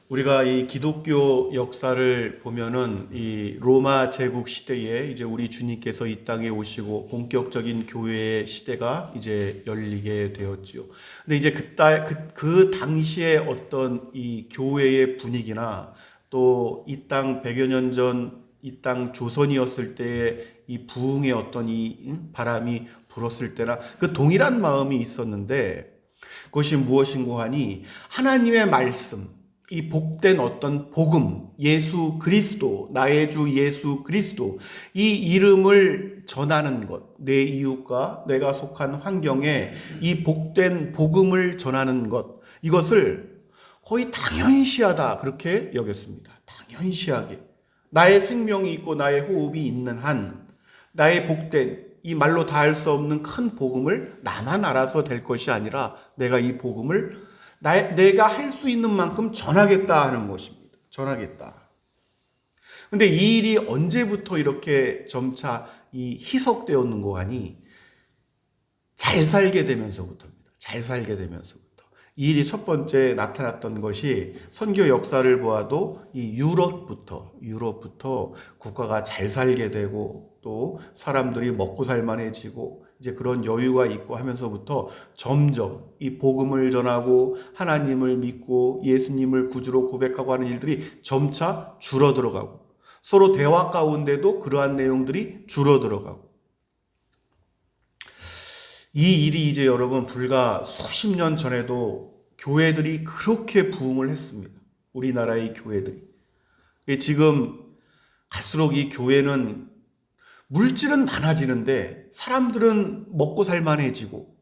우리가 이 기독교 역사를 보면은 이 로마 제국 시대에 이제 우리 주님께서 이 땅에 오시고 본격적인 교회의 시대가 이제 열리게 되었지요. 근데 이제 그 당시에 어떤 이 교회의 분위기나 또 이 땅 100여 년 전 이 땅 조선이었을 때의 이 부흥의 어떤 이 바람이 불었을 때나 그 동일한 마음이 있었는데, 그것이 무엇인고 하니 하나님의 말씀, 이 복된 어떤 복음, 예수 그리스도, 나의 주 예수 그리스도, 이 이름을 전하는 것, 내 이웃과 내가 속한 환경에 이 복된 복음을 전하는 것, 이것을 거의 당연시하다 그렇게 여겼습니다. 당연시하게. 나의 생명이 있고 나의 호흡이 있는 한 나의 복된 이 말로 다 할 수 없는 큰 복음을 나만 알아서 될 것이 아니라 내가 이 복음을 내가 할 수 있는 만큼 전하겠다 하는 것입니다. 전하겠다. 근데 이 일이 언제부터 이렇게 점차 이 희석되었는고 하니 잘 살게 되면서부터입니다. 잘 살게 되면서부터. 이 일이 첫 번째 나타났던 것이 선교 역사를 보아도 이 유럽부터 국가가 잘 살게 되고 또 사람들이 먹고 살만해지고 이제 그런 여유가 있고 하면서부터 점점 이 복음을 전하고 하나님을 믿고 예수님을 구주로 고백하고 하는 일들이 점차 줄어들어가고 서로 대화 가운데도 그러한 내용들이 줄어들어가고, 이 일이 이제 여러분 불과 수십 년 전에도 교회들이 그렇게 부흥을 했습니다. 우리나라의 교회들이. 지금 갈수록 이 교회는 물질은 많아지는데 사람들은 먹고 살만해지고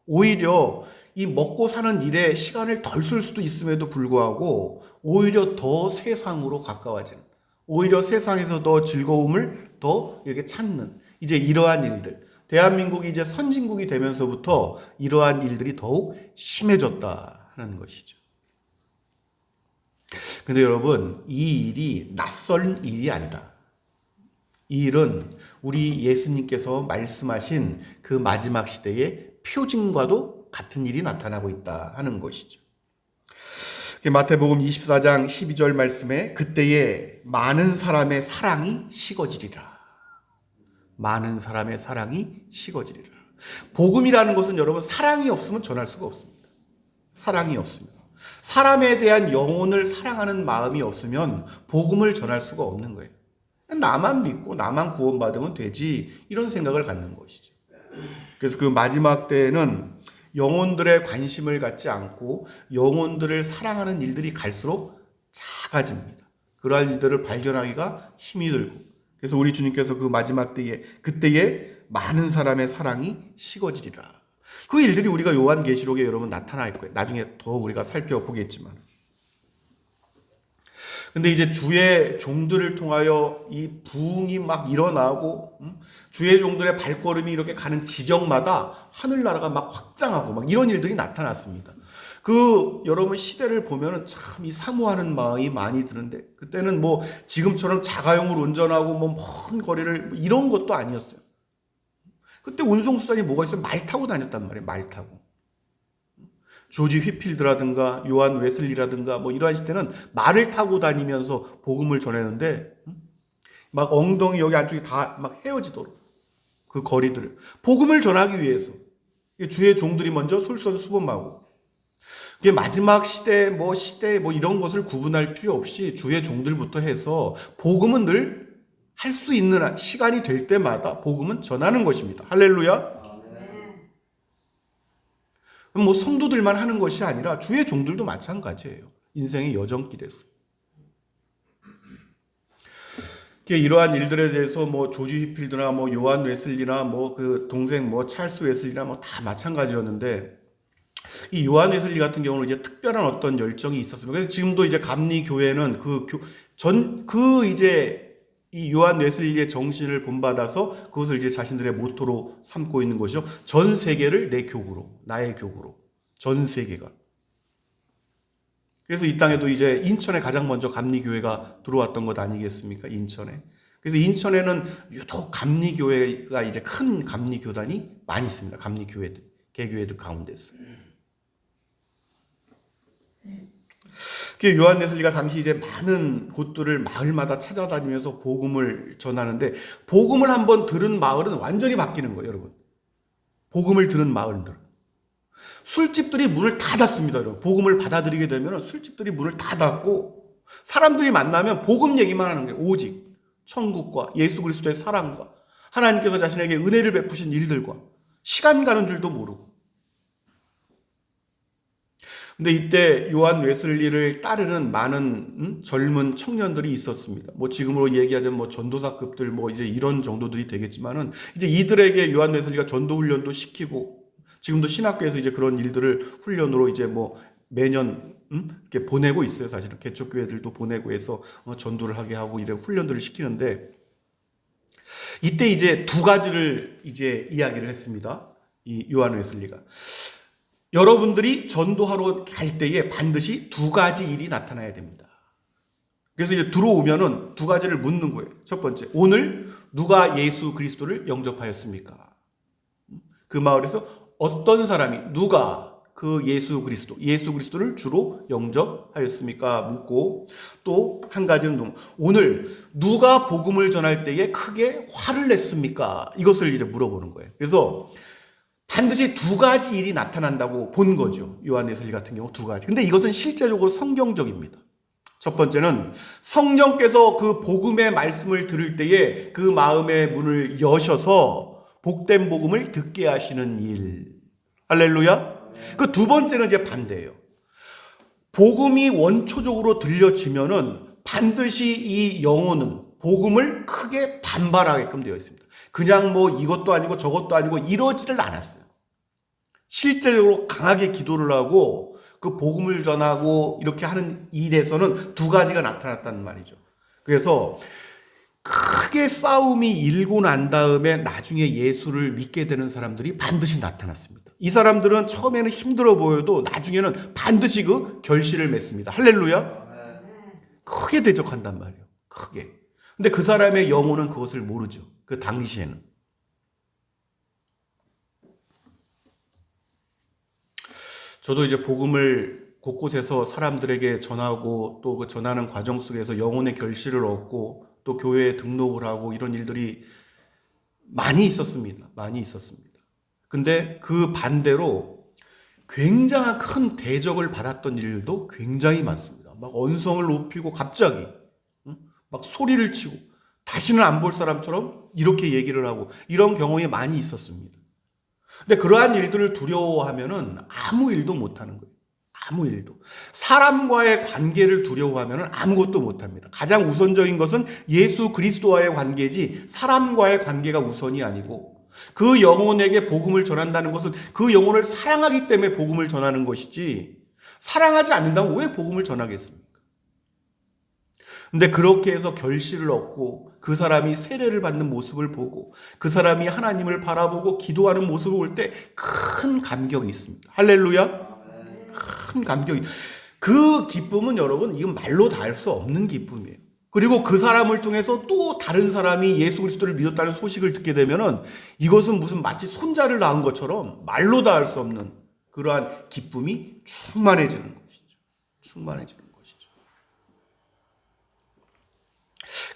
오히려 이 먹고 사는 일에 시간을 덜 쓸 수도 있음에도 불구하고 오히려 더 세상으로 가까워지는, 오히려 세상에서 더 즐거움을 더 이렇게 찾는 이제 이러한 일들, 대한민국이 이제 선진국이 되면서부터 이러한 일들이 더욱 심해졌다 하는 것이죠. 근데 여러분, 이 일이 낯선 일이 아니다. 이 일은 우리 예수님께서 말씀하신 그 마지막 시대의 표징과도 같은 일이 나타나고 있다 하는 것이죠. 마태복음 24장 12절 말씀에 그때에 많은 사람의 사랑이 식어지리라. 많은 사람의 사랑이 식어지리라. 복음이라는 것은 여러분 사랑이 없으면 전할 수가 없습니다. 사랑이 없습니다. 사람에 대한 영혼을 사랑하는 마음이 없으면 복음을 전할 수가 없는 거예요. 나만 믿고 나만 구원받으면 되지 이런 생각을 갖는 것이죠. 그래서 그 마지막 때에는 영혼들의 관심을 갖지 않고 영혼들을 사랑하는 일들이 갈수록 작아집니다. 그러한 일들을 발견하기가 힘이 들고, 그래서 우리 주님께서 그 마지막 때에 그때에 많은 사람의 사랑이 식어지리라. 그 일들이 우리가 요한계시록에 여러분 나타날 거예요. 나중에 더 우리가 살펴보겠지만. 근데 이제 주의 종들을 통하여 이 부흥이 막 일어나고 주의 종들의 발걸음이 이렇게 가는 지경마다 하늘나라가 막 확장하고 막 이런 일들이 나타났습니다. 그 여러분 시대를 보면은 참 이 사모하는 마음이 많이 드는데, 그때는 뭐 지금처럼 자가용을 운전하고 뭐 먼 거리를 이런 것도 아니었어요. 그때 운송수단이 뭐가 있어요? 말 타고 다녔단 말이에요. 말 타고. 조지 휘필드라든가 요한 웨슬리라든가 뭐 이러한 시대는 말을 타고 다니면서 복음을 전했는데 막 엉덩이 여기 안쪽이 다 막 헤어지도록 그 거리들을 복음을 전하기 위해서 주의 종들이 먼저 솔선수범하고, 이게 마지막 시대 뭐 이런 것을 구분할 필요 없이 주의 종들부터 해서 복음은 늘 할 수 있는 시간이 될 때마다 복음은 전하는 것입니다. 할렐루야. 뭐 성도들만 하는 것이 아니라 주의 종들도 마찬가지예요. 인생의 여정길에서. 이러한 일들에 대해서 뭐 조지 휘필드나 뭐 요한 웨슬리나 뭐 그 동생 뭐 찰스 웨슬리나 뭐 다 마찬가지였는데, 이 요한 웨슬리 같은 경우는 이제 특별한 어떤 열정이 있었습니다. 그래서 지금도 이제 감리 교회는 이제 이 요한 웨슬리의 정신을 본받아서 그것을 이제 자신들의 모토로 삼고 있는 것이죠. 전 세계를 내 교구로, 나의 교구로, 전 세계가. 그래서 이 땅에도 이제 인천에 가장 먼저 감리교회가 들어왔던 것 아니겠습니까? 인천에. 그래서 인천에는 유독 감리교회가 이제 큰 감리교단이 많이 있습니다. 감리교회들, 개교회들 가운데서. 그 요한 웨슬리가 당시 이제 많은 곳들을 마을마다 찾아다니면서 복음을 전하는데, 복음을 한번 들은 마을은 완전히 바뀌는 거예요, 여러분. 복음을 들은 마을들. 술집들이 문을 다 닫습니다, 여러분. 복음을 받아들이게 되면 술집들이 문을 다 닫고, 사람들이 만나면 복음 얘기만 하는 거예요. 오직 천국과 예수 그리스도의 사랑과 하나님께서 자신에게 은혜를 베푸신 일들과 시간 가는 줄도 모르고. 근데 이때 요한 웨슬리를 따르는 많은 젊은 청년들이 있었습니다. 뭐 지금으로 얘기하자면 뭐 전도사급들 뭐 이제 이런 정도들이 되겠지만은, 이제 이들에게 요한 웨슬리가 전도 훈련도 시키고, 지금도 신학교에서 이제 그런 일들을 훈련으로 이제 뭐 매년 이렇게 보내고 있어요. 사실은 개척교회들도 보내고 해서 전도를 하게 하고 이래 훈련들을 시키는데, 이때 이제 두 가지를 이제 이야기를 했습니다. 이 요한 웨슬리가. 여러분들이 전도하러 갈 때에 반드시 두 가지 일이 나타나야 됩니다. 그래서 이제 들어오면은 두 가지를 묻는 거예요. 첫 번째, 오늘 누가 예수 그리스도를 영접하였습니까? 그 마을에서 어떤 사람이, 누가 그 예수 그리스도를 주로 영접하였습니까? 묻고, 또 한 가지는 오늘 누가 복음을 전할 때에 크게 화를 냈습니까? 이것을 이제 물어보는 거예요. 그래서 반드시 두 가지 일이 나타난다고 본 거죠. 요한 웨슬리 같은 경우 두 가지. 근데 이것은 실제적으로 성경적입니다. 첫 번째는 성령께서 그 복음의 말씀을 들을 때에 그 마음의 문을 여셔서 복된 복음을 듣게 하시는 일. 할렐루야. 그 두 번째는 이제 반대예요. 복음이 원초적으로 들려지면은 반드시 이 영혼은 복음을 크게 반발하게끔 되어 있습니다. 그냥 뭐 이것도 아니고 저것도 아니고 이러지를 않았어요. 실제적으로 강하게 기도를 하고 그 복음을 전하고 이렇게 하는 일에서는 두 가지가 나타났다는 말이죠. 그래서 크게 싸움이 일고 난 다음에 나중에 예수를 믿게 되는 사람들이 반드시 나타났습니다. 이 사람들은 처음에는 힘들어 보여도 나중에는 반드시 그 결실을 맺습니다. 할렐루야. 크게 대적한단 말이에요. 크게. 근데 그 사람의 영혼은 그것을 모르죠. 그 당시에는. 저도 이제 복음을 곳곳에서 사람들에게 전하고 또 그 전하는 과정 속에서 영혼의 결실을 얻고 또 교회에 등록을 하고 이런 일들이 많이 있었습니다. 많이 있었습니다. 근데 그 반대로 굉장한 큰 대적을 받았던 일도 굉장히 많습니다. 막 언성을 높이고 갑자기 막 소리를 치고 다시는 안 볼 사람처럼 이렇게 얘기를 하고 이런 경험이 많이 있었습니다. 근데 그러한 일들을 두려워하면은 아무 일도 못하는 거예요. 아무 일도. 사람과의 관계를 두려워하면은 아무것도 못합니다. 가장 우선적인 것은 예수 그리스도와의 관계지 사람과의 관계가 우선이 아니고, 그 영혼에게 복음을 전한다는 것은 그 영혼을 사랑하기 때문에 복음을 전하는 것이지, 사랑하지 않는다면 왜 복음을 전하겠습니까? 근데 그렇게 해서 결실을 얻고 그 사람이 세례를 받는 모습을 보고 그 사람이 하나님을 바라보고 기도하는 모습을 볼 때 큰 감격이 있습니다. 할렐루야. 큰 감격이. 그 기쁨은 여러분, 이건 말로 다 할 수 없는 기쁨이에요. 그리고 그 사람을 통해서 또 다른 사람이 예수 그리스도를 믿었다는 소식을 듣게 되면은 이것은 무슨 마치 손자를 낳은 것처럼 말로 다 할 수 없는 그러한 기쁨이 충만해지는 것이죠. 충만해지는 것이죠.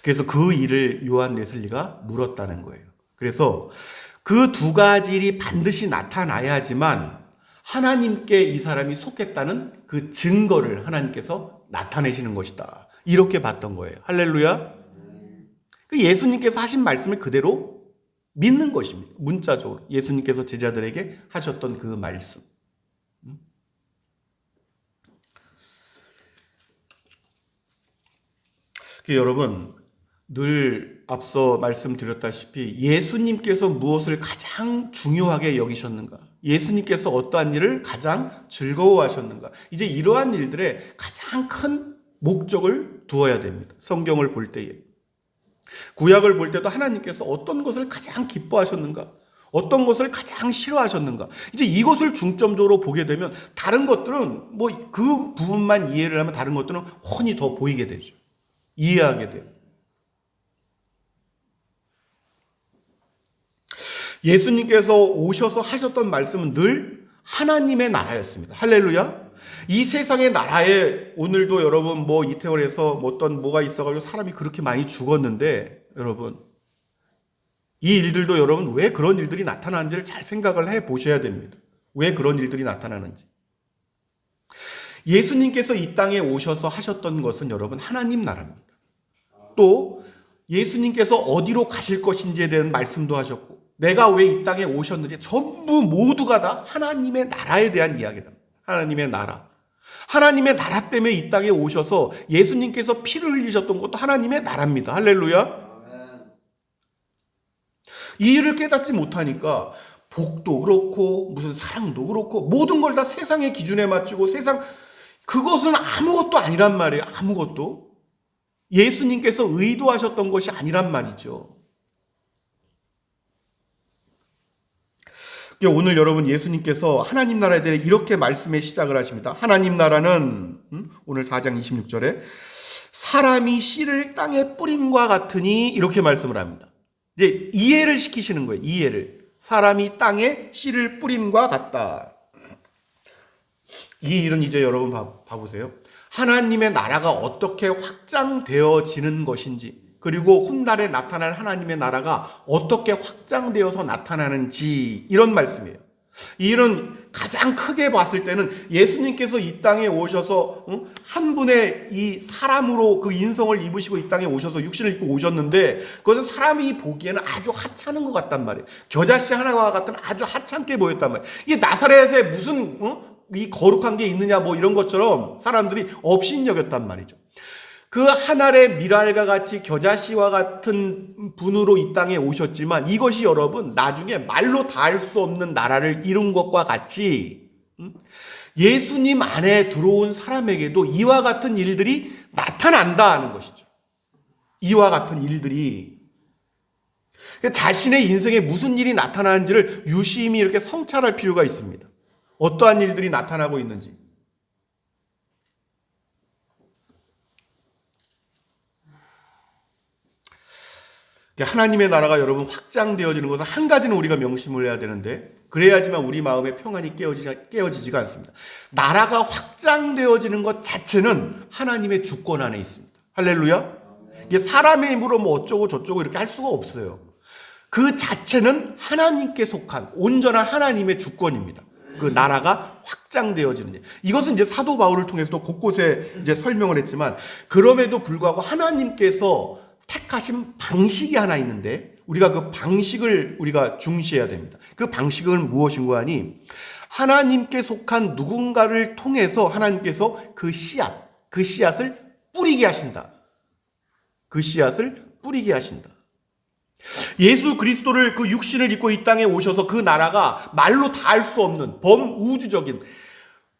그래서 그 일을 요한 웨슬리가 물었다는 거예요. 그래서 그 두 가지 일이 반드시 나타나야지만 하나님께 이 사람이 속했다는 그 증거를 하나님께서 나타내시는 것이다. 이렇게 봤던 거예요. 할렐루야. 그 예수님께서 하신 말씀을 그대로 믿는 것입니다. 문자적으로 예수님께서 제자들에게 하셨던 그 말씀. 여러분, 늘 앞서 말씀드렸다시피 예수님께서 무엇을 가장 중요하게 여기셨는가? 예수님께서 어떠한 일을 가장 즐거워하셨는가? 이제 이러한 일들에 가장 큰 목적을 두어야 됩니다. 성경을 볼 때에. 구약을 볼 때도 하나님께서 어떤 것을 가장 기뻐하셨는가? 어떤 것을 가장 싫어하셨는가? 이제 이것을 중점적으로 보게 되면 다른 것들은 뭐 그 부분만 이해를 하면 다른 것들은 훤히 더 보이게 되죠. 이해하게 돼요. 예수님께서 오셔서 하셨던 말씀은 늘 하나님의 나라였습니다. 할렐루야. 이 세상의 나라에 오늘도 여러분 뭐 이태원에서 뭐 어떤 뭐가 있어가지고 사람이 그렇게 많이 죽었는데 여러분 이 일들도 여러분 왜 그런 일들이 나타나는지를 잘 생각을 해 보셔야 됩니다. 왜 그런 일들이 나타나는지. 예수님께서 이 땅에 오셔서 하셨던 것은 여러분 하나님 나라입니다. 또 예수님께서 어디로 가실 것인지에 대한 말씀도 하셨고 내가 왜 이 땅에 오셨는지 전부 모두가 다 하나님의 나라에 대한 이야기랍니다. 하나님의 나라. 하나님의 나라 때문에 이 땅에 오셔서 예수님께서 피를 흘리셨던 것도 하나님의 나라입니다. 할렐루야. 이 일을 깨닫지 못하니까 복도 그렇고 무슨 사랑도 그렇고 모든 걸 다 세상의 기준에 맞추고 세상 그것은 아무것도 아니란 말이에요. 아무것도. 예수님께서 의도하셨던 것이 아니란 말이죠. 오늘 여러분 예수님께서 하나님 나라에 대해 이렇게 말씀에 시작을 하십니다. 하나님 나라는 오늘 4장 26절에 사람이 씨를 땅에 뿌림과 같으니 이렇게 말씀을 합니다. 이제 이해를 시키시는 거예요. 이해를. 사람이 땅에 씨를 뿌림과 같다. 이 일은 이제 여러분 봐보세요. 하나님의 나라가 어떻게 확장되어지는 것인지 그리고 훗날에 나타날 하나님의 나라가 어떻게 확장되어서 나타나는지 이런 말씀이에요. 이 일은 가장 크게 봤을 때는 예수님께서 이 땅에 오셔서 한 분의 이 사람으로 그 인성을 입으시고 이 땅에 오셔서 육신을 입고 오셨는데 그것은 사람이 보기에는 아주 하찮은 것 같단 말이에요. 겨자씨 하나와 같은 아주 하찮게 보였단 말이에요. 이게 나사렛에 무슨 이 거룩한 게 있느냐 뭐 이런 것처럼 사람들이 업신여겼단 말이죠. 그 한 알의 밀알과 같이 겨자씨와 같은 분으로 이 땅에 오셨지만 이것이 여러분 나중에 말로 닿을 수 없는 나라를 이룬 것과 같이 예수님 안에 들어온 사람에게도 이와 같은 일들이 나타난다는 것이죠. 이와 같은 일들이 자신의 인생에 무슨 일이 나타나는지를 유심히 이렇게 성찰할 필요가 있습니다. 어떠한 일들이 나타나고 있는지. 하나님의 나라가 여러분 확장되어지는 것은 한 가지는 우리가 명심을 해야 되는데 그래야지만 우리 마음의 평안이 깨어지지가 않습니다. 나라가 확장되어지는 것 자체는 하나님의 주권 안에 있습니다. 할렐루야. 이게 사람의 힘으로 뭐 어쩌고 저쩌고 이렇게 할 수가 없어요. 그 자체는 하나님께 속한 온전한 하나님의 주권입니다. 그 나라가 확장되어지는 일. 이것은 이제 사도 바울을 통해서도 곳곳에 이제 설명을 했지만 그럼에도 불구하고 하나님께서 택하신 방식이 하나 있는데 우리가 그 방식을 우리가 중시해야 됩니다. 그 방식은 무엇인가 하니 하나님께 속한 누군가를 통해서 하나님께서 그 씨앗을 뿌리게 하신다. 그 씨앗을 뿌리게 하신다. 예수 그리스도를 그 육신을 입고 이 땅에 오셔서 그 나라가 말로 닿을 수 없는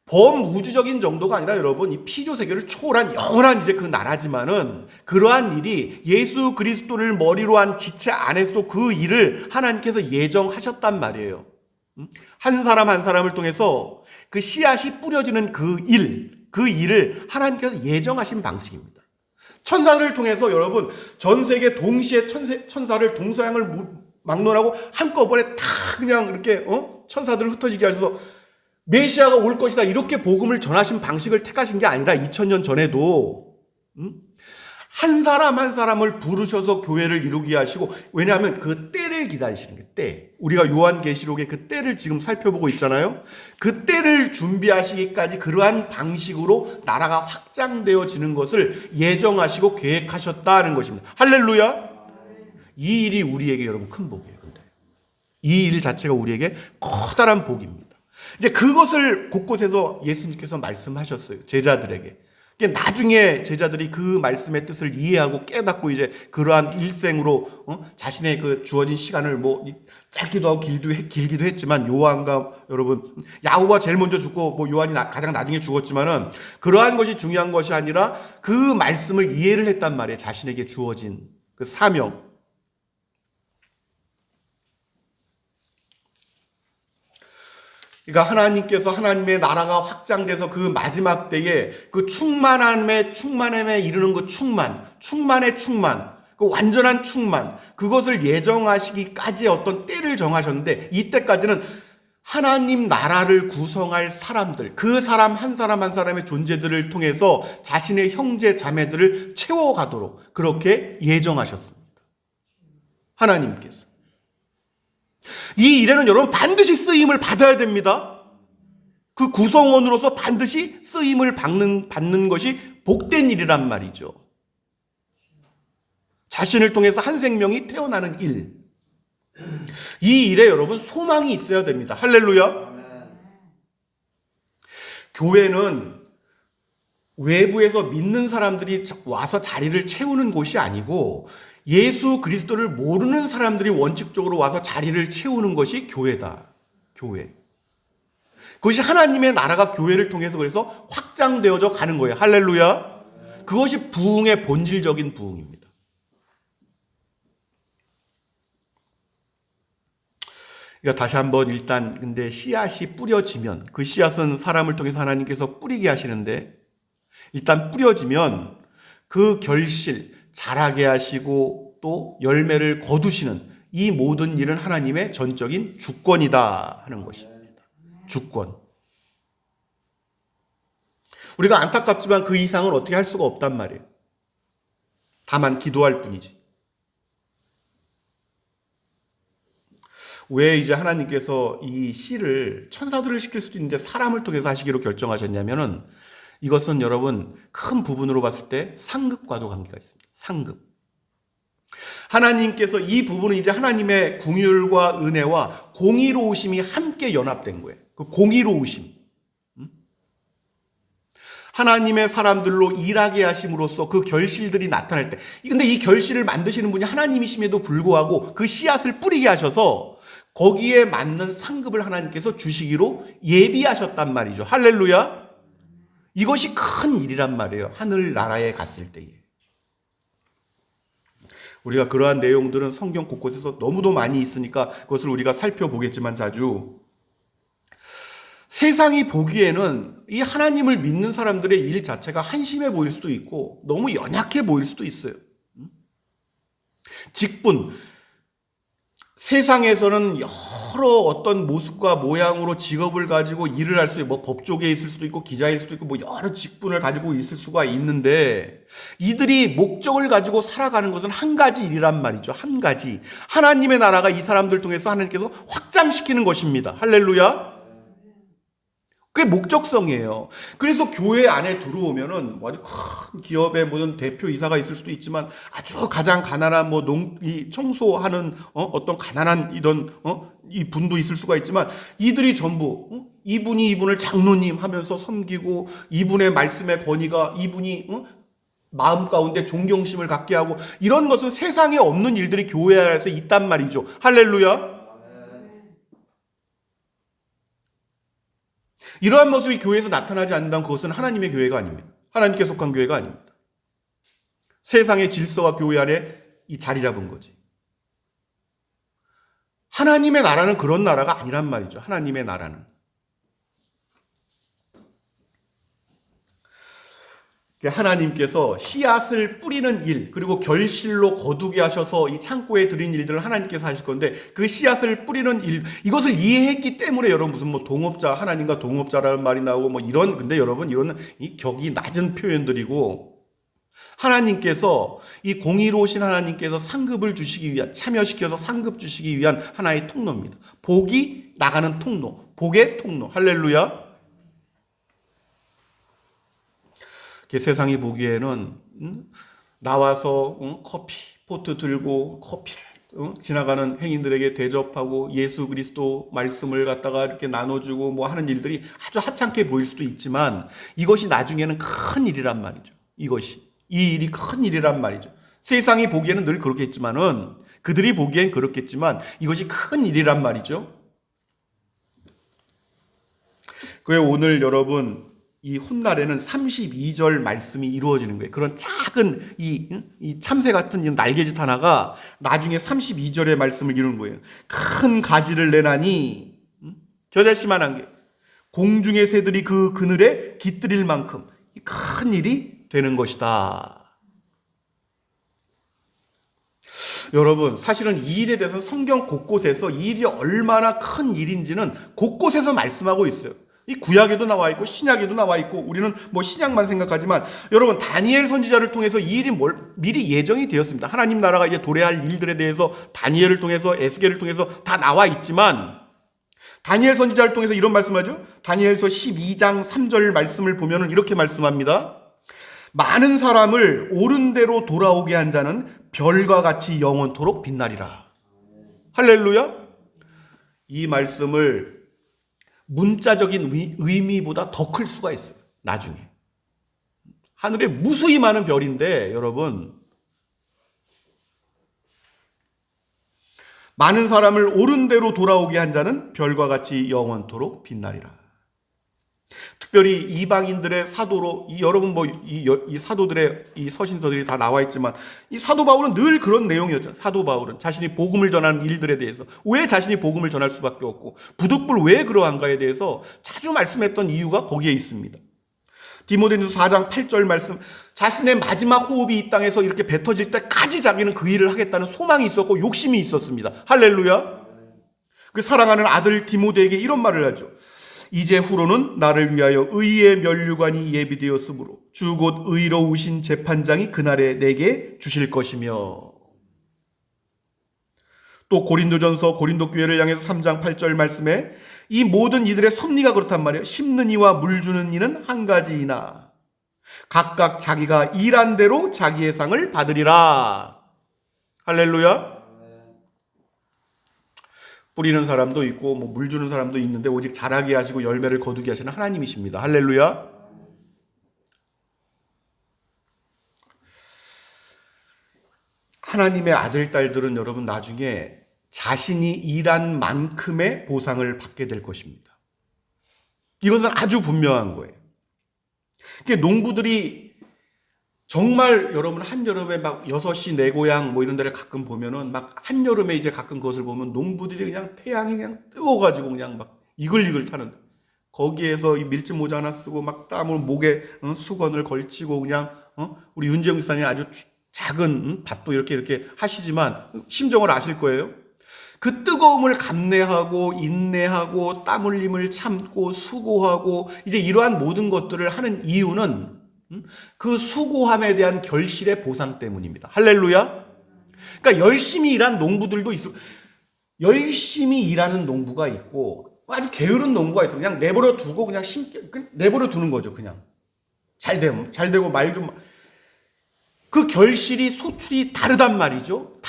범우주적인 정도가 아니라 여러분 이 피조 세계를 초월한 영원한 이제 그 나라지만은 그러한 일이 예수 그리스도를 머리로 한 지체 안에서도 그 일을 하나님께서 예정하셨단 말이에요. 한 사람 한 사람을 통해서 그 씨앗이 뿌려지는 그 일을 하나님께서 예정하신 방식입니다. 천사를 통해서 여러분 전 세계 동시에 천사를 동서양을 막론하고 한꺼번에 다 그냥 이렇게 천사들을 흩어지게 하셔서 메시아가 올 것이다 이렇게 복음을 전하신 방식을 택하신 게 아니라 2000년 전에도 한 사람 한 사람을 부르셔서 교회를 이루게 하시고 왜냐하면 그 때를 기다리시는 게 때. 우리가 요한계시록의 그 때를 지금 살펴보고 있잖아요. 그 때를 준비하시기까지 그러한 방식으로 나라가 확장되어지는 것을 예정하시고 계획하셨다는 것입니다. 할렐루야. 이 일이 우리에게 여러분 큰 복이에요. 근데 이 일 자체가 우리에게 커다란 복입니다. 이제 그것을 곳곳에서 예수님께서 말씀하셨어요. 제자들에게. 나중에 제자들이 그 말씀의 뜻을 이해하고 깨닫고 이제 그러한 일생으로 자신의 그 주어진 시간을 뭐 짧기도 하고 길기도 했지만 요한과 여러분 야고보가 제일 먼저 죽고 뭐 요한이 가장 나중에 죽었지만은 그러한 것이 중요한 것이 아니라 그 말씀을 이해를 했단 말이에요. 자신에게 주어진 그 사명. 그러니까 하나님께서 하나님의 나라가 확장돼서 그 마지막 때에 그 충만함에 이르는 그 충만의 충만, 그 완전한 충만, 그것을 예정하시기까지의 어떤 때를 정하셨는데 이때까지는 하나님 나라를 구성할 사람들, 그 사람 한 사람 한 사람의 존재들을 통해서 자신의 형제 자매들을 채워가도록 그렇게 예정하셨습니다. 하나님께서. 이 일에는 여러분 반드시 쓰임을 받아야 됩니다. 그 구성원으로서 반드시 쓰임을 받는 것이 복된 일이란 말이죠. 자신을 통해서 한 생명이 태어나는 일. 이 일에 여러분 소망이 있어야 됩니다. 할렐루야. 교회는 외부에서 믿는 사람들이 와서 자리를 채우는 곳이 아니고 예수 그리스도를 모르는 사람들이 원칙적으로 와서 자리를 채우는 것이 교회다. 교회. 그것이 하나님의 나라가 교회를 통해서 그래서 확장되어져 가는 거예요. 할렐루야. 그것이 부흥의 본질적인 부흥입니다. 그러니까 다시 한번 일단 근데 씨앗이 뿌려지면 그 씨앗은 사람을 통해서 하나님께서 뿌리게 하시는데 일단 뿌려지면 그 결실, 자라게 하시고 또 열매를 거두시는 이 모든 일은 하나님의 전적인 주권이다 하는 것입니다. 주권. 우리가 안타깝지만 그 이상을 어떻게 할 수가 없단 말이에요. 다만 기도할 뿐이지. 왜 이제 하나님께서 이 씨를 천사들을 시킬 수도 있는데 사람을 통해서 하시기로 결정하셨냐면은 이것은 여러분 큰 부분으로 봤을 때 상급과도 관계가 있습니다. 상급. 하나님께서 이 부분은 이제 하나님의 긍휼과 은혜와 공의로우심이 함께 연합된 거예요. 그 공의로우심. 하나님의 사람들로 일하게 하심으로써 그 결실들이 나타날 때. 근데 이 결실을 만드시는 분이 하나님이심에도 불구하고 그 씨앗을 뿌리게 하셔서 거기에 맞는 상급을 하나님께서 주시기로 예비하셨단 말이죠. 할렐루야. 이것이 큰 일이란 말이에요. 하늘나라에 갔을 때에. 우리가 그러한 내용들은 성경 곳곳에서 너무도 많이 있으니까 그것을 우리가 살펴보겠지만 자주 세상이 보기에는 이 하나님을 믿는 사람들의 일 자체가 한심해 보일 수도 있고 너무 연약해 보일 수도 있어요. 직분, 세상에서는 여러 어떤 모습과 모양으로 직업을 가지고 일을 할 수 있고 뭐 법조계에 있을 수도 있고 기자일 수도 있고 뭐 여러 직분을 가지고 있을 수가 있는데 이들이 목적을 가지고 살아가는 것은 한 가지 일이란 말이죠. 한 가지. 하나님의 나라가 이 사람들 통해서 하나님께서 확장시키는 것입니다. 할렐루야. 그게 목적성이에요. 그래서 교회 안에 들어오면은 아주 큰 기업의 무슨 대표이사가 있을 수도 있지만 아주 가장 가난한 뭐 청소하는 어떤 가난한 이 분도 있을 수가 있지만 이들이 전부 이분이 이분을 장로님 하면서 섬기고 이분의 말씀의 권위가 이분이 마음 가운데 존경심을 갖게 하고 이런 것은 세상에 없는 일들이 교회 안에서 있단 말이죠. 할렐루야. 이러한 모습이 교회에서 나타나지 않는다면 그것은 하나님의 교회가 아닙니다. 하나님께 속한 교회가 아닙니다. 세상의 질서가 교회 안에 이 자리 잡은 거지. 하나님의 나라는 그런 나라가 아니란 말이죠. 하나님의 나라는. 하나님께서 씨앗을 뿌리는 일 그리고 결실로 거두게 하셔서 이 창고에 들인 일들을 하나님께서 하실 건데 그 씨앗을 뿌리는 일 이것을 이해했기 때문에 여러분 무슨 뭐 동업자 하나님과 동업자라는 말이 나오고 뭐 이런 근데 여러분 이런 이 격이 낮은 표현들이고 하나님께서 이 공의로우신 하나님께서 상급을 주시기 위한 참여시켜서 상급 주시기 위한 하나의 통로입니다. 복이 나가는 통로 복의 통로 할렐루야. 세상이 보기에는 나와서 커피 포트 들고 커피를 지나가는 행인들에게 대접하고 예수 그리스도 말씀을 갖다가 이렇게 나눠주고 뭐 하는 일들이 아주 하찮게 보일 수도 있지만 이것이 나중에는 큰 일이란 말이죠. 이 일이 큰 일이란 말이죠. 세상이 보기에는 늘 그렇겠지만은 그들이 보기엔 그렇겠지만 이것이 큰 일이란 말이죠. 그게 오늘 여러분 이 훗날에는 32절 말씀이 이루어지는 거예요. 그런 작은 이 참새 같은 날개짓 하나가 나중에 32절의 말씀을 이루는 거예요. 큰 가지를 내나니 겨자씨만한 게 공중의 새들이 그 그늘에 깃들일 만큼 큰 일이 되는 것이다. 여러분, 사실은 이 일에 대해서 성경 곳곳에서 이 일이 얼마나 큰 일인지는 곳곳에서 말씀하고 있어요. 이 구약에도 나와 있고 신약에도 나와 있고, 우리는 뭐 신약만 생각하지만 여러분, 다니엘 선지자를 통해서 이 일이 미리 예정이 되었습니다. 하나님 나라가 이제 도래할 일들에 대해서 다니엘을 통해서, 에스겔을 통해서 다 나와 있지만, 다니엘 선지자를 통해서 이런 말씀하죠. 다니엘서 12장 3절 말씀을 보면 이렇게 말씀합니다. 많은 사람을 옳은 대로 돌아오게 한 자는 별과 같이 영원토록 빛나리라. 할렐루야. 이 말씀을 문자적인 의미보다 더 클 수가 있어요. 나중에 하늘에 무수히 많은 별인데, 여러분, 많은 사람을 옳은 대로 돌아오게 한 자는 별과 같이 영원토록 빛나리라. 특별히 이방인들의 사도로, 여러분 이 사도들의 이 서신서들이 다 나와 있지만, 이 사도 바울은 늘 그런 내용이었잖아요. 사도 바울은 자신이 복음을 전하는 일들에 대해서, 왜 자신이 복음을 전할 수밖에 없고 부득불 왜 그러한가에 대해서 자주 말씀했던 이유가 거기에 있습니다. 디모데전서 4장 8절 말씀, 자신의 마지막 호흡이 이 땅에서 이렇게 뱉어질 때까지 자기는 그 일을 하겠다는 소망이 있었고 욕심이 있었습니다. 할렐루야. 그 사랑하는 아들 디모데에게 이런 말을 하죠. 이제 후로는 나를 위하여 의의 면류관이 예비되었으므로 주 곧 의로우신 재판장이 그날에 내게 주실 것이며. 또 고린도전서 고린도 교회를 향해서 3장 8절 말씀에 이 모든 이들의 섭리가 그렇단 말이에요. 심는 이와 물 주는 이는 한 가지이나 각각 자기가 일한 대로 자기의 상을 받으리라. 할렐루야. 뿌리는 사람도 있고 물 주는 사람도 있는데 오직 자라게 하시고 열매를 거두게 하시는 하나님이십니다. 할렐루야. 하나님의 아들, 딸들은 여러분 나중에 자신이 일한 만큼의 보상을 받게 될 것입니다. 이것은 아주 분명한 거예요. 농부들이 정말 여러분 한여름에 막 6시 내 고향 뭐 이런 데를 가끔 보면은 막 한여름에 이제 가끔 그것을 보면 농부들이 그냥 태양이 그냥 뜨거워가지고 그냥 막 이글이글 타는데, 거기에서 이 밀짚 모자 하나 쓰고 막 땀을 목에 수건을 걸치고 그냥 우리 윤재용 지사님 아주 작은 밭도 이렇게 하시지만 심정을 아실 거예요. 그 뜨거움을 감내하고 인내하고 땀 흘림을 참고 수고하고 이제 이러한 모든 것들을 하는 이유는 그 수고함에 대한 결실의 보상 때문입니다. 할렐루야. 그러니까 열심히 일한 농부들도 있어. 열심히 일하는 농부가 있고 아주 게으른 농부가 있어. 그냥 내버려 두고 그냥 내버려 두는 거죠. 그냥 잘 되고 말도, 그 결실이 소출이 다르단 말이죠.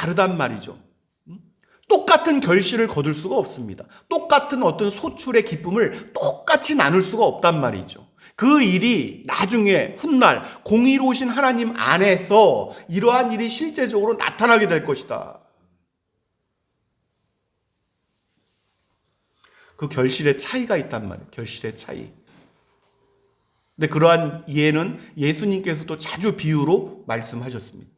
똑같은 결실을 거둘 수가 없습니다. 똑같은 어떤 소출의 기쁨을 똑같이 나눌 수가 없단 말이죠. 그 일이 나중에 훗날 공의로우신 하나님 안에서 이러한 일이 실제적으로 나타나게 될 것이다. 그 결실의 차이가 있단 말이에요. 결실의 차이. 근데 그러한 예는 예수님께서도 자주 비유로 말씀하셨습니다.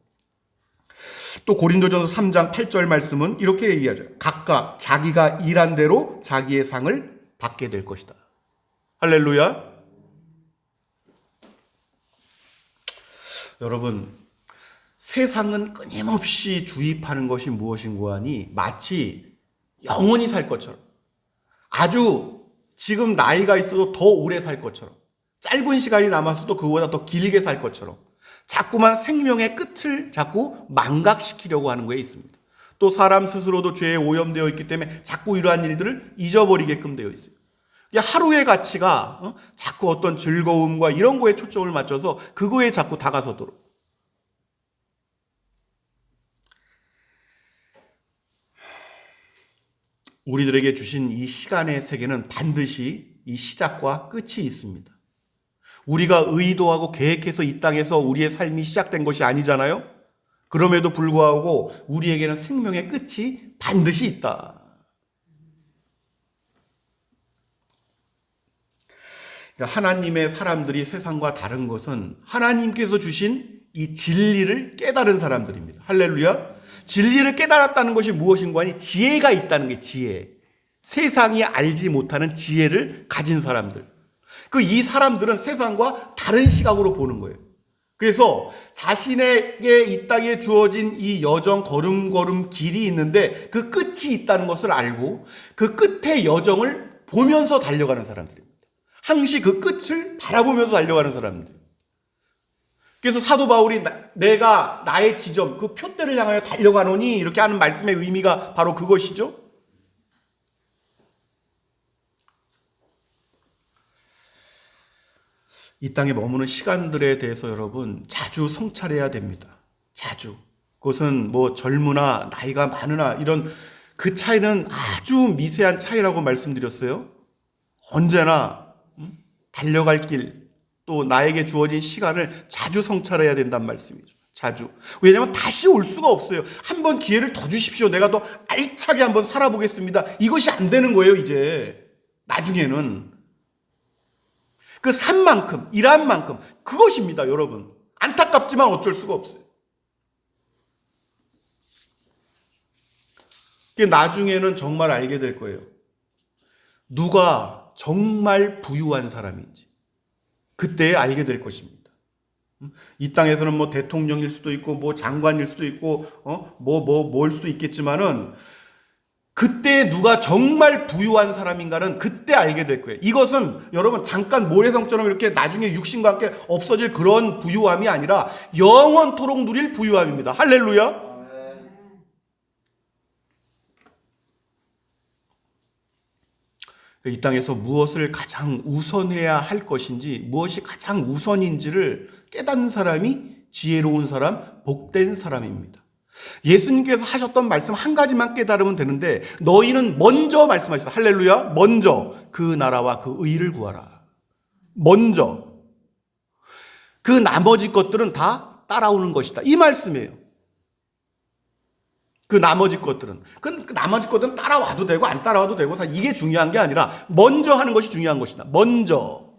또 고린도전서 3장 8절 말씀은 이렇게 얘기하죠. 각각 자기가 일한 대로 자기의 상을 받게 될 것이다. 할렐루야. 여러분, 세상은 끊임없이 주입하는 것이 무엇인고 하니 마치 영원히 살 것처럼, 아주 지금 나이가 있어도 더 오래 살 것처럼, 짧은 시간이 남았어도 그보다 더 길게 살 것처럼 자꾸만 생명의 끝을 자꾸 망각시키려고 하는 거에 있습니다. 또 사람 스스로도 죄에 오염되어 있기 때문에 자꾸 이러한 일들을 잊어버리게끔 되어 있어요. 하루의 가치가 자꾸 어떤 즐거움과 이런 거에 초점을 맞춰서 그거에 자꾸 다가서도록. 우리들에게 주신 이 시간의 세계는 반드시 이 시작과 끝이 있습니다. 우리가 의도하고 계획해서 이 땅에서 우리의 삶이 시작된 것이 아니잖아요. 그럼에도 불구하고 우리에게는 생명의 끝이 반드시 있다. 하나님의 사람들이 세상과 다른 것은 하나님께서 주신 이 진리를 깨달은 사람들입니다. 할렐루야. 진리를 깨달았다는 것이 무엇인가 하니 지혜가 있다는 게 지혜. 세상이 알지 못하는 지혜를 가진 사람들. 이 사람들은 세상과 다른 시각으로 보는 거예요. 그래서 자신에게 이 땅에 주어진 이 여정 걸음걸음 길이 있는데 그 끝이 있다는 것을 알고 그 끝의 여정을 보면서 달려가는 사람들입니다. 항시 그 끝을 바라보면서 달려가는 사람들. 그래서 사도 바울이 내가 나의 지점, 그 표대를 향하여 달려가노니 이렇게 하는 말씀의 의미가 바로 그것이죠. 이 땅에 머무는 시간들에 대해서 여러분 자주 성찰해야 됩니다. 자주. 그것은 뭐 젊으나 나이가 많으나 이런 그 차이는 아주 미세한 차이라고 말씀드렸어요. 언제나 달려갈 길, 또 나에게 주어진 시간을 자주 성찰해야 된다는 말씀이죠. 자주. 왜냐하면 다시 올 수가 없어요. 한번 기회를 더 주십시오. 내가 더 알차게 한번 살아보겠습니다. 이것이 안 되는 거예요, 이제. 나중에는. 그 산 만큼, 일한 만큼, 그것입니다, 여러분. 안타깝지만 어쩔 수가 없어요. 나중에는 정말 알게 될 거예요. 누가 정말 부유한 사람인지. 그때 알게 될 것입니다. 이 땅에서는 뭐 대통령일 수도 있고, 뭐 장관일 수도 있고, 뭘 수도 있겠지만은, 그때 누가 정말 부유한 사람인가는 그때 알게 될 거예요. 이것은 여러분 잠깐 모래성처럼 이렇게 나중에 육신과 함께 없어질 그런 부유함이 아니라 영원토록 누릴 부유함입니다. 할렐루야. 이 땅에서 무엇을 가장 우선해야 할 것인지, 무엇이 가장 우선인지를 깨닫는 사람이 지혜로운 사람, 복된 사람입니다. 예수님께서 하셨던 말씀 한 가지만 깨달으면 되는데 너희는 먼저 말씀하셨어요. 할렐루야. 먼저 그 나라와 그 의를 구하라. 먼저. 그 나머지 것들은 다 따라오는 것이다. 이 말씀이에요. 그 나머지 것들은 따라와도 되고 안 따라와도 되고 사실 이게 중요한 게 아니라 먼저 하는 것이 중요한 것이다. 먼저.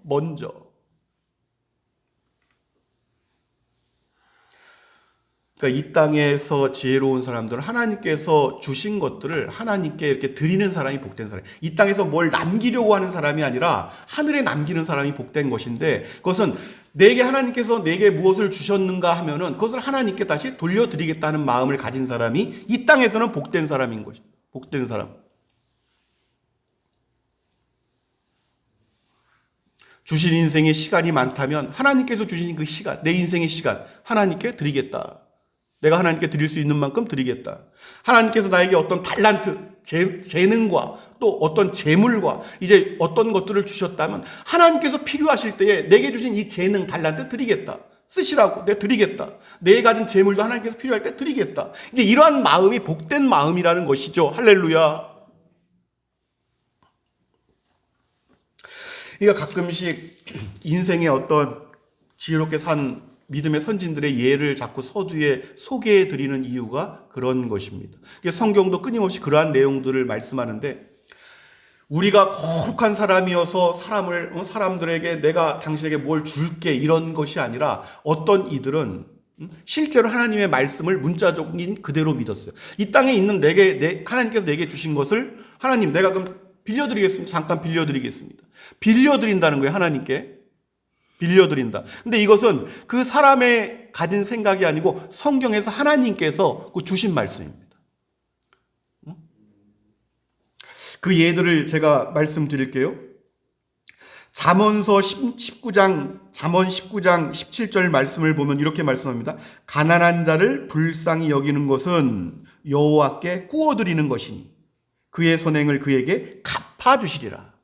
그러니까 이 땅에서 지혜로운 사람들은 하나님께서 주신 것들을 하나님께 이렇게 드리는 사람이 복된 사람. 이 땅에서 뭘 남기려고 하는 사람이 아니라 하늘에 남기는 사람이 복된 것인데 그것은 하나님께서 내게 무엇을 주셨는가 하면은 그것을 하나님께 다시 돌려드리겠다는 마음을 가진 사람이 이 땅에서는 복된 사람인 것입니다. 복된 사람. 주신 인생의 시간이 많다면 하나님께서 주신 그 시간, 내 인생의 시간 하나님께 드리겠다. 내가 하나님께 드릴 수 있는 만큼 드리겠다. 하나님께서 나에게 어떤 달란트, 재능과 또 어떤 재물과 이제 어떤 것들을 주셨다면 하나님께서 필요하실 때에 내게 주신 이 재능, 달란트 드리겠다. 쓰시라고 내가 드리겠다. 내게 가진 재물도 하나님께서 필요할 때 드리겠다. 이제 이러한 마음이 복된 마음이라는 것이죠. 할렐루야. 그러니까 가끔씩 인생의 어떤 지혜롭게 산 믿음의 선진들의 예를 자꾸 서두에 소개해 드리는 이유가 그런 것입니다. 성경도 끊임없이 그러한 내용들을 말씀하는데 우리가 거룩한 사람이어서 사람들에게 내가 당신에게 뭘 줄게 이런 것이 아니라 어떤 이들은 실제로 하나님의 말씀을 문자적인 그대로 믿었어요. 이 땅에 있는 하나님께서 내게 주신 것을 하나님 내가 그럼 빌려드리겠습니다. 잠깐 빌려드리겠습니다. 빌려드린다는 거예요. 하나님께. 빌려드린다. 근데 이것은 그 사람의 가진 생각이 아니고 성경에서 하나님께서 주신 말씀입니다. 그 예들을 제가 말씀드릴게요. 잠언 19장 17절 말씀을 보면 이렇게 말씀합니다. 가난한 자를 불쌍히 여기는 것은 여호와께 꾸어드리는 것이니 그의 선행을 그에게 갚아주시리라.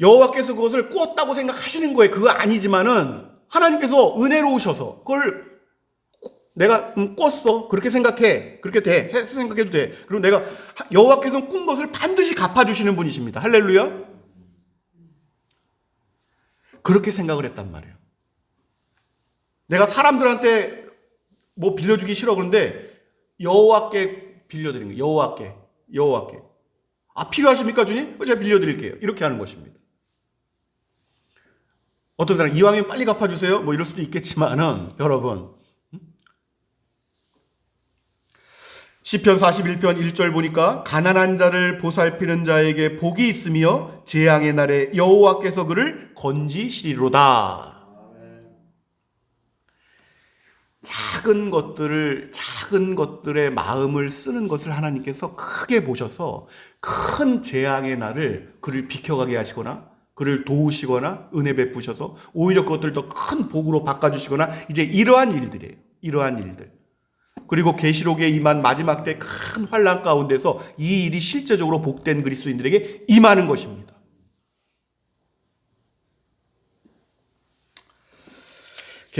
여호와께서 그것을 꾸었다고 생각하시는 거예요. 그거 아니지만은 하나님께서 은혜로우셔서 그걸 내가 꿨어. 그렇게 생각해. 그렇게 돼. 생각해도 돼. 그리고 내가 여호와께서 꾼 것을 반드시 갚아주시는 분이십니다. 할렐루야. 그렇게 생각을 했단 말이에요. 내가 사람들한테 뭐 빌려주기 싫어 그런데 여호와께 빌려드리는 거예요. 여호와께. 필요하십니까 주님? 제가 빌려드릴게요. 이렇게 하는 것입니다. 어떤 사람 이왕이면 빨리 갚아주세요. 뭐 이럴 수도 있겠지만은 여러분 시편 41편 1절 보니까 가난한 자를 보살피는 자에게 복이 있으며 재앙의 날에 여호와께서 그를 건지시리로다. 작은 것들의 마음을 쓰는 것을 하나님께서 크게 보셔서 큰 재앙의 날을 그를 비켜가게 하시거나 그를 도우시거나 은혜 베푸셔서 오히려 그것들 더 큰 복으로 바꿔주시거나 이제 이러한 일들이에요. 이러한 일들. 그리고 계시록에 임한 마지막 때 큰 환난 가운데서 이 일이 실제적으로 복된 그리스도인들에게 임하는 것입니다.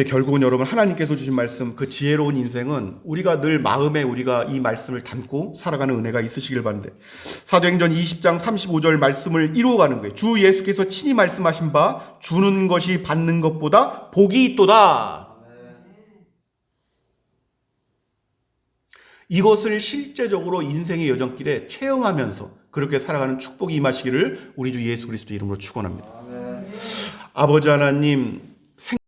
결국은 여러분 하나님께서 주신 말씀 그 지혜로운 인생은 우리가 늘 마음에 우리가 이 말씀을 담고 살아가는 은혜가 있으시길 바란데 사도행전 20장 35절 말씀을 이루어가는 거예요. 주 예수께서 친히 말씀하신 바 주는 것이 받는 것보다 복이 있도다. 이것을 실제적으로 인생의 여정길에 체험하면서 그렇게 살아가는 축복이 임하시기를 우리 주 예수 그리스도 이름으로 축원합니다. 아버지 하나님